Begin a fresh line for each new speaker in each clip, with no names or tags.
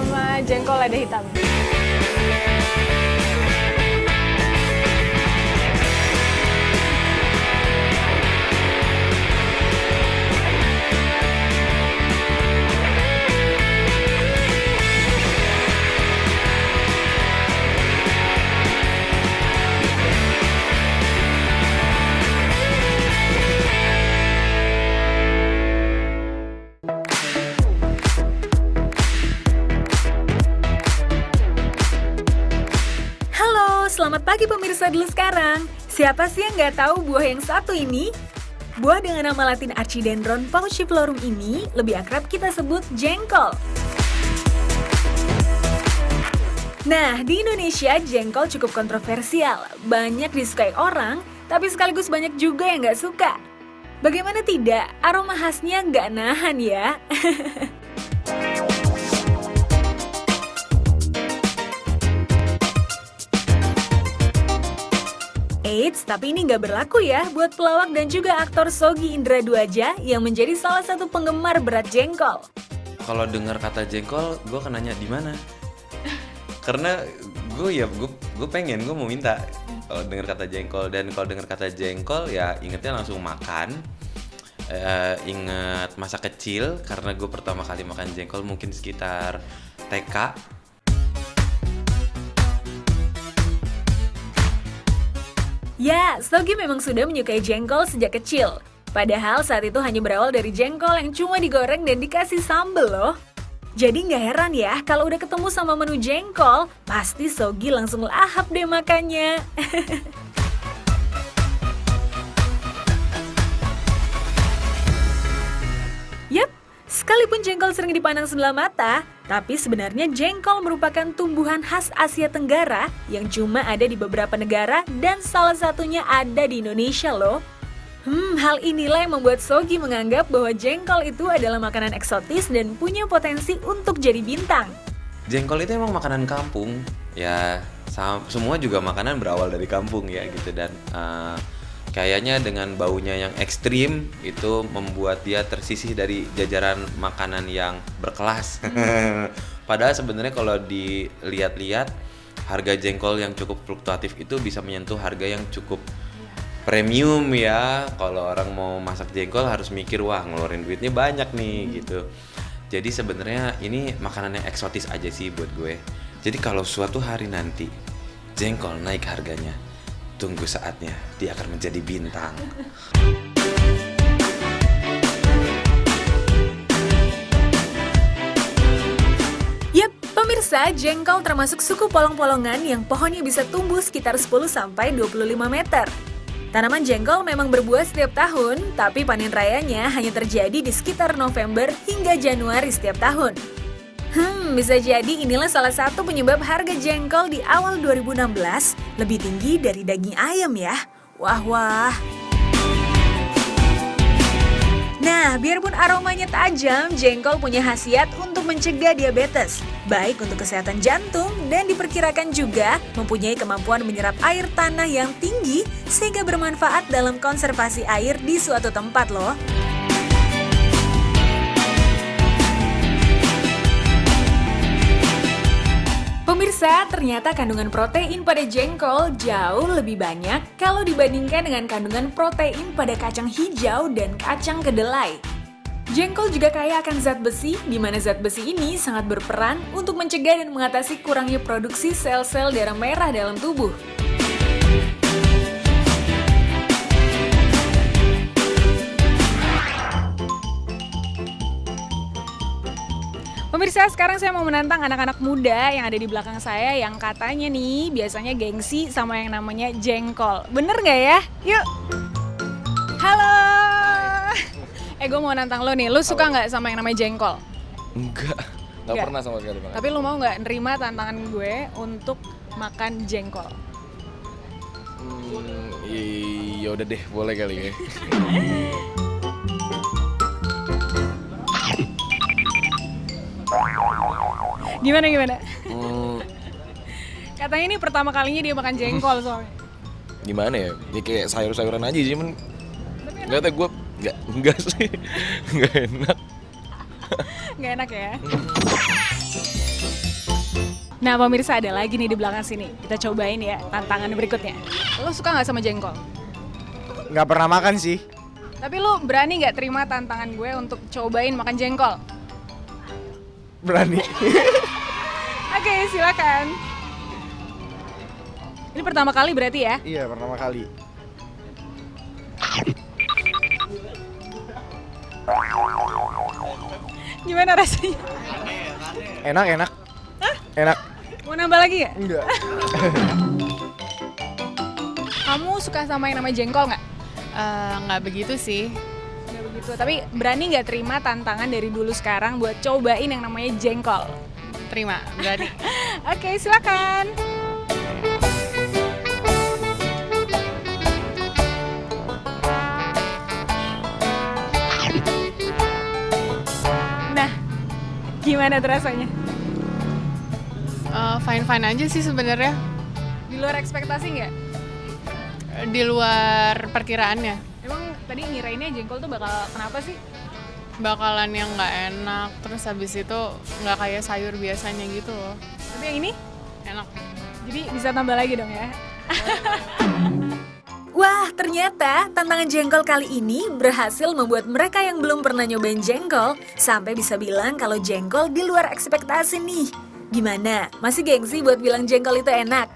sama jengkol lada hitam.
Selamat pagi pemirsa dulu sekarang. Siapa sih yang nggak tahu buah yang satu ini? Buah dengan nama latin Archidendron pauciflorum ini lebih akrab kita sebut jengkol. Nah, di Indonesia jengkol cukup kontroversial. Banyak disukai orang, tapi sekaligus banyak juga yang nggak suka. Bagaimana tidak, aroma khasnya nggak nahan ya. Eits, tapi ini nggak berlaku ya buat pelawak dan juga aktor Sogi Indra Duaja yang menjadi salah satu penggemar berat jengkol.
Kalau dengar kata jengkol, gue akan nanya di mana? Karena gue pengen, gue mau minta kalau dengar kata jengkol. Dan kalau dengar kata jengkol ya ingetnya langsung makan. Ingat masa kecil karena gue pertama kali makan jengkol mungkin sekitar TK.
Ya, Sogi memang sudah menyukai jengkol sejak kecil. Padahal saat itu hanya berawal dari jengkol yang cuma digoreng dan dikasih sambal loh. Jadi nggak heran ya kalau udah ketemu sama menu jengkol, pasti Sogi langsung lahap deh makannya. Yap, sekalipun jengkol sering dipandang sebelah mata, tapi sebenarnya jengkol merupakan tumbuhan khas Asia Tenggara yang cuma ada di beberapa negara dan salah satunya ada di Indonesia loh. Hal inilah yang membuat Sogi menganggap bahwa jengkol itu adalah makanan eksotis dan punya potensi untuk jadi bintang.
Jengkol itu emang makanan kampung, ya semua juga makanan berawal dari kampung ya gitu. Dan kayaknya dengan baunya yang ekstrim itu membuat dia tersisih dari jajaran makanan yang berkelas. Padahal sebenarnya kalau dilihat-lihat harga jengkol yang cukup fluktuatif itu bisa menyentuh harga yang cukup premium ya. Kalau orang mau masak jengkol harus mikir wah ngeluarin duitnya banyak nih gitu. Jadi sebenarnya ini makanan yang eksotis aja sih buat gue. Jadi kalau suatu hari nanti jengkol naik harganya, tunggu saatnya dia akan menjadi bintang.
Yap, pemirsa, jengkol termasuk suku polong-polongan yang pohonnya bisa tumbuh sekitar 10-25 meter. Tanaman jengkol memang berbuah setiap tahun, tapi panen rayanya hanya terjadi di sekitar November hingga Januari setiap tahun. Bisa jadi inilah salah satu penyebab harga jengkol di awal 2016 lebih tinggi dari daging ayam ya. Wah. Nah, biarpun aromanya tajam, jengkol punya khasiat untuk mencegah diabetes, baik untuk kesehatan jantung dan diperkirakan juga mempunyai kemampuan menyerap air tanah yang tinggi sehingga bermanfaat dalam konservasi air di suatu tempat loh. Pemirsa, ternyata kandungan protein pada jengkol jauh lebih banyak kalau dibandingkan dengan kandungan protein pada kacang hijau dan kacang kedelai. Jengkol juga kaya akan zat besi, di mana zat besi ini sangat berperan untuk mencegah dan mengatasi kurangnya produksi sel-sel darah merah dalam tubuh.
Pemirsa, sekarang saya mau menantang anak-anak muda yang ada di belakang saya yang katanya nih biasanya gengsi sama yang namanya jengkol. Bener nggak ya? Yuk! Halo! Gue mau nantang lo nih, lo suka nggak sama yang namanya jengkol?
Nggak pernah sama sekali makan.
Tapi lo mau nggak nerima tantangan gue untuk makan jengkol?
Ya udah deh, boleh kali ya.
Gimana? Katanya ini pertama kalinya dia makan jengkol soalnya.
Gimana ya? Ya kayak sayur-sayuran aja sih, men. Nggak tahu gue enggak sih. Nggak enak.
Nggak enak ya? Nah pemirsa ada lagi nih di belakang sini. Kita cobain ya tantangan berikutnya. Lo suka nggak sama jengkol?
Nggak pernah makan sih.
Tapi lo berani nggak terima tantangan gue untuk cobain makan jengkol?
Berani.
Oke, silakan. Ini pertama kali berarti ya?
Iya, pertama kali.
Gimana rasanya?
Enak, enak. Enak.
Mau nambah lagi ya?
Enggak.
Kamu suka sama yang namanya jengkol nggak?
Nggak begitu sih.
Nggak begitu, tapi berani nggak terima tantangan dari dulu sekarang buat cobain yang namanya jengkol?
Terima, berani.
Oke, silakan. Nah, gimana tuh rasanya?
Fine-fine aja sih sebenarnya.
Di luar ekspektasi nggak?
Di luar perkiraannya.
Emang tadi ngirainnya jengkol tuh bakal kenapa sih?
Bakalan yang nggak enak, terus habis itu nggak kayak sayur biasanya gitu loh.
Tapi yang ini,
Enak.
jadi bisa tambah lagi dong ya?
Wah, ternyata tantangan jengkol kali ini berhasil membuat mereka yang belum pernah nyobain jengkol sampai bisa bilang kalau jengkol di luar ekspektasi nih. Gimana? Masih gengsi buat bilang jengkol itu enak?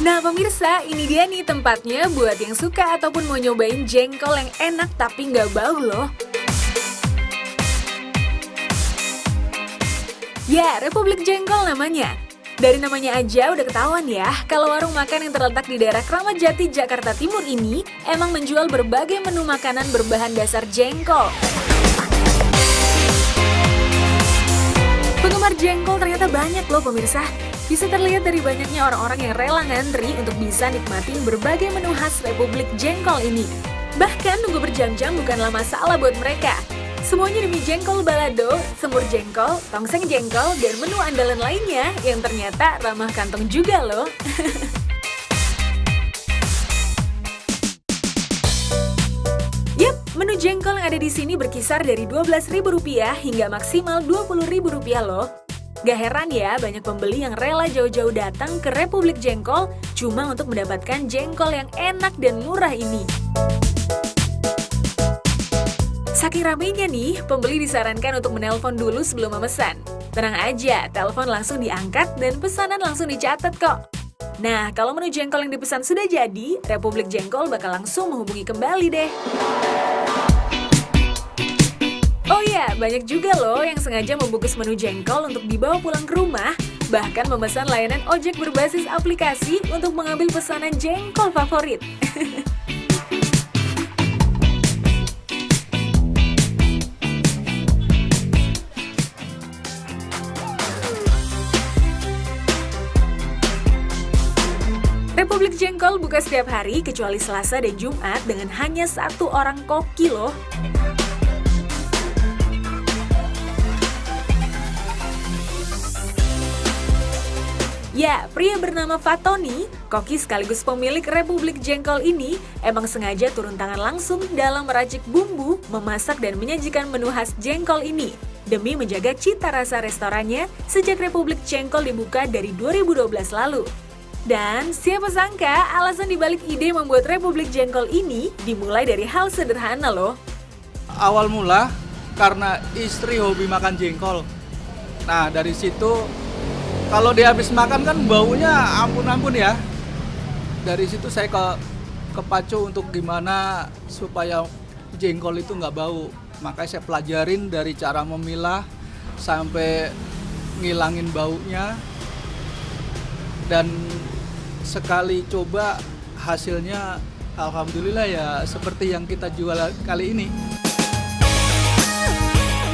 Nah pemirsa, ini dia nih tempatnya buat yang suka ataupun mau nyobain jengkol yang enak tapi nggak bau loh. Ya, Republik Jengkol namanya. Dari namanya aja udah ketahuan ya, kalau warung makan yang terletak di daerah Kramat Jati, Jakarta Timur ini emang menjual berbagai menu makanan berbahan dasar jengkol. Penggemar jengkol ternyata banyak loh pemirsa. Bisa terlihat dari banyaknya orang-orang yang rela ngantri untuk bisa nikmatin berbagai menu khas Republik Jengkol ini. Bahkan nunggu berjam-jam bukanlah masalah buat mereka. Semuanya demi jengkol balado, semur jengkol, tongseng jengkol, dan menu andalan lainnya yang ternyata ramah kantong juga loh. Yap, menu jengkol yang ada di sini berkisar dari Rp12.000 hingga maksimal Rp20.000 loh. Gak heran ya, banyak pembeli yang rela jauh-jauh datang ke Republik Jengkol cuma untuk mendapatkan jengkol yang enak dan murah ini. Saking ramainya nih, pembeli disarankan untuk menelpon dulu sebelum memesan. Tenang aja, telepon langsung diangkat dan pesanan langsung dicatat kok. Nah, kalau menu jengkol yang dipesan sudah jadi, Republik Jengkol bakal langsung menghubungi kembali deh. Oh iya, banyak juga loh yang sengaja membungkus menu jengkol untuk dibawa pulang ke rumah, bahkan memesan layanan ojek berbasis aplikasi untuk mengambil pesanan jengkol favorit. Republik Jengkol buka setiap hari kecuali Selasa dan Jumat dengan hanya 1 orang koki loh. Ya, pria bernama Fatoni, koki sekaligus pemilik Republik Jengkol ini, emang sengaja turun tangan langsung dalam meracik bumbu, memasak dan menyajikan menu khas jengkol ini. Demi menjaga cita rasa restorannya sejak Republik Jengkol dibuka dari 2012 lalu. Dan siapa sangka alasan dibalik ide membuat Republik Jengkol ini dimulai dari hal sederhana loh.
Awal mula karena istri hobi makan jengkol. Nah dari situ kalau dia habis makan kan baunya ampun-ampun ya. Dari situ saya kepacu untuk gimana supaya jengkol itu nggak bau. Makanya saya pelajarin dari cara memilah sampai ngilangin baunya. Dan sekali coba hasilnya alhamdulillah ya seperti yang kita jual kali ini.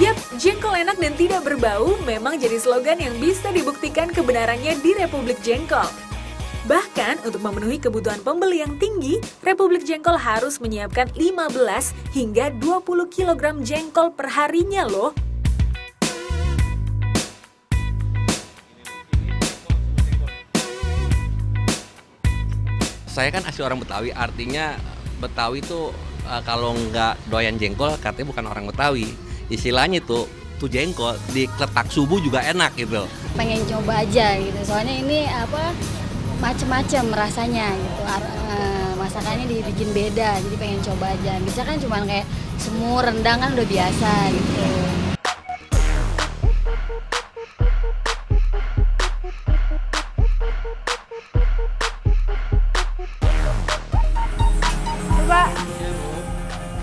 Yap, jengkol enak dan tidak berbau memang jadi slogan yang bisa dibuktikan kebenarannya di Republik Jengkol. Bahkan untuk memenuhi kebutuhan pembeli yang tinggi, Republik Jengkol harus menyiapkan 15 hingga 20 kg jengkol per harinya loh.
saya kan asli orang Betawi, artinya Betawi tuh kalau nggak doyan jengkol katanya bukan orang Betawi. Istilahnya tuh jengkol dikletak subuh juga enak gitu.
Pengen coba aja gitu, soalnya ini macem-macem rasanya gitu. Masakannya dibikin beda, jadi pengen coba aja. Bisa kan cuma kayak semur, rendang kan udah biasa gitu.
Pak,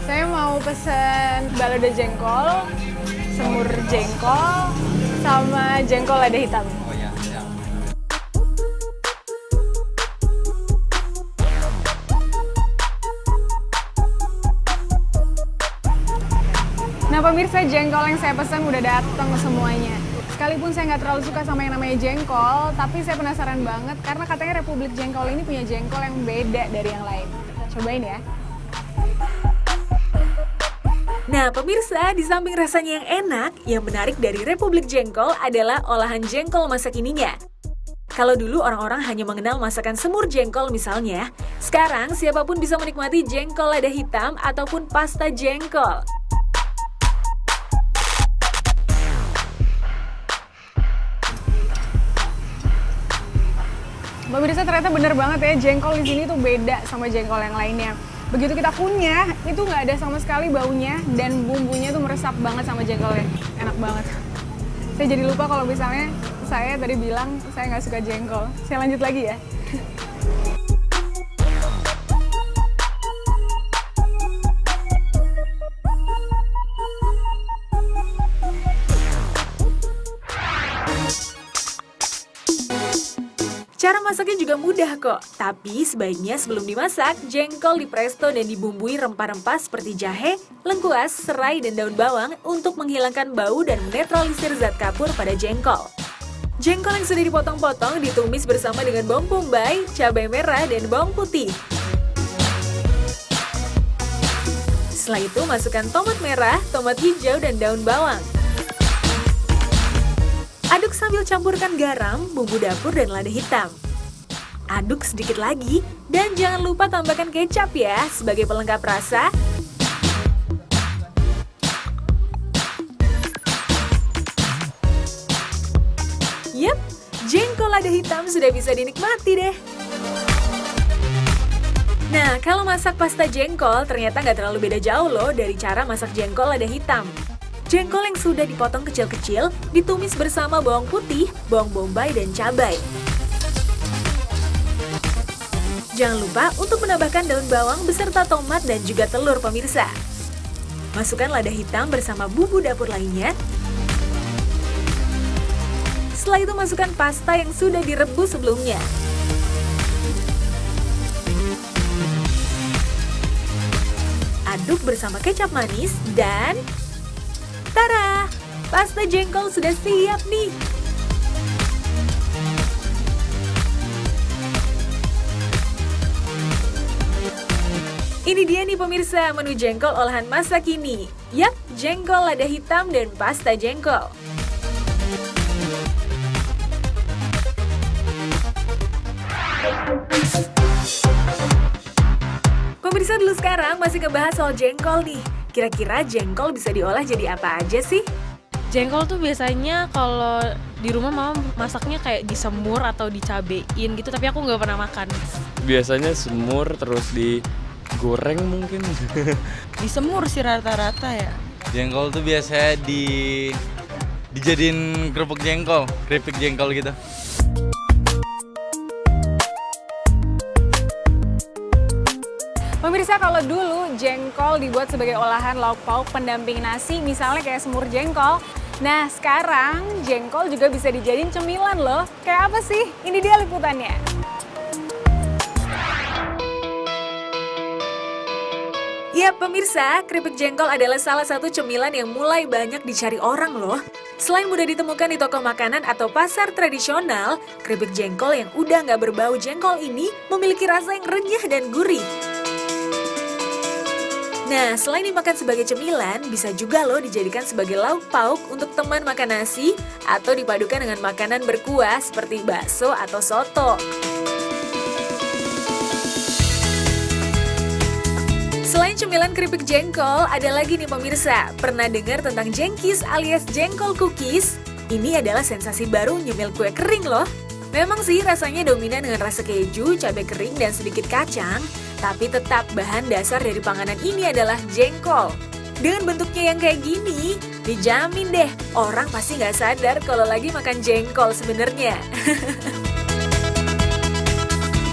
saya mau pesen balado jengkol, semur jengkol, sama jengkol lada hitam.
Oh ya, siap.
Nah pemirsa, jengkol yang saya pesan udah datang semuanya. Sekalipun saya nggak terlalu suka sama yang namanya jengkol, tapi saya penasaran banget karena katanya Republik Jengkol ini punya jengkol yang beda dari yang lain. Cobain ya.
Nah, pemirsa, di samping rasanya yang enak, yang menarik dari Republik Jengkol adalah olahan jengkol masa kininya. Kalau dulu orang-orang hanya mengenal masakan semur jengkol misalnya, sekarang siapapun bisa menikmati jengkol lada hitam ataupun pasta jengkol.
Pemirsa, ternyata bener banget ya, jengkol di sini tuh beda sama jengkol yang lainnya. Begitu kita kunyah, itu nggak ada sama sekali baunya dan bumbunya tuh meresap banget sama jengkolnya. Enak banget. Saya jadi lupa kalau misalnya saya tadi bilang saya nggak suka jengkol. Saya lanjut lagi ya.
Cara masaknya juga mudah kok, tapi sebaiknya sebelum dimasak, jengkol dipresto dan dibumbui rempah-rempah seperti jahe, lengkuas, serai, dan daun bawang untuk menghilangkan bau dan menetralisir zat kapur pada jengkol. Jengkol yang sudah dipotong-potong ditumis bersama dengan bawang bombay, cabai merah, dan bawang putih. Setelah itu masukkan tomat merah, tomat hijau, dan daun bawang. Aduk sambil campurkan garam, bumbu dapur, dan lada hitam. Aduk sedikit lagi, dan jangan lupa tambahkan kecap ya, sebagai pelengkap rasa. Yap, jengkol lada hitam sudah bisa dinikmati deh. Nah, kalau masak pasta jengkol ternyata nggak terlalu beda jauh loh dari cara masak jengkol lada hitam. Jengkol yang sudah dipotong kecil-kecil, ditumis bersama bawang putih, bawang bombay, dan cabai. Jangan lupa untuk menambahkan daun bawang beserta tomat dan juga telur pemirsa. Masukkan lada hitam bersama bumbu dapur lainnya. Setelah itu masukkan pasta yang sudah direbus sebelumnya. Aduk bersama kecap manis dan tara! Pasta jengkol sudah siap nih! Ini dia nih pemirsa, menu jengkol olahan masa kini. Yap, jengkol lada hitam dan pasta jengkol. Pemirsa, dulu sekarang masih ngebahas soal jengkol nih. Kira-kira jengkol bisa diolah jadi apa aja sih?
Jengkol tuh biasanya kalau di rumah mama masaknya kayak disemur atau dicabein gitu, tapi aku nggak pernah makan.
Biasanya semur terus digoreng mungkin.
Disemur sih rata-rata ya.
Jengkol tuh biasanya dijadiin kerupuk jengkol, keripik jengkol gitu.
Pemirsa, kalau dulu jengkol dibuat sebagai olahan lauk pauk pendamping nasi, misalnya kayak semur jengkol. Nah, sekarang jengkol juga bisa dijadiin cemilan loh. Kayak apa sih? Ini dia liputannya.
Ya pemirsa, keripik jengkol adalah salah satu cemilan yang mulai banyak dicari orang loh. Selain mudah ditemukan di toko makanan atau pasar tradisional, keripik jengkol yang udah nggak berbau jengkol ini memiliki rasa yang renyah dan gurih. Nah, selain dimakan sebagai cemilan, bisa juga loh dijadikan sebagai lauk pauk untuk teman makan nasi atau dipadukan dengan makanan berkuah seperti bakso atau soto. Selain cemilan keripik jengkol, ada lagi nih pemirsa. Pernah dengar tentang jengkis alias jengkol cookies? Ini adalah sensasi baru nyemil kue kering loh. Memang sih rasanya dominan dengan rasa keju, cabai kering, dan sedikit kacang. Tapi tetap bahan dasar dari panganan ini adalah jengkol. Dengan bentuknya yang kayak gini, dijamin deh orang pasti nggak sadar kalau lagi makan jengkol sebenarnya.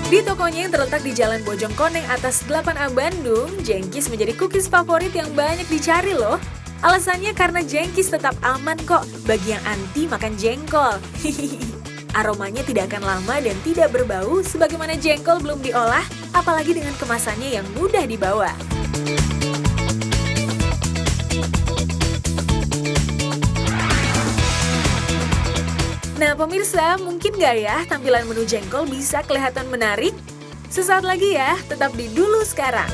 Di tokonya yang terletak di Jalan Bojongkoneng atas 8A Bandung, jengkis menjadi cookies favorit yang banyak dicari loh. Alasannya karena jengkis tetap aman kok bagi yang anti makan jengkol. Aromanya tidak akan lama dan tidak berbau sebagaimana jengkol belum diolah, apalagi dengan kemasannya yang mudah dibawa. Nah pemirsa, mungkin nggak ya tampilan menu jengkol bisa kelihatan menarik? Sesaat lagi ya, tetap di Dulu Sekarang.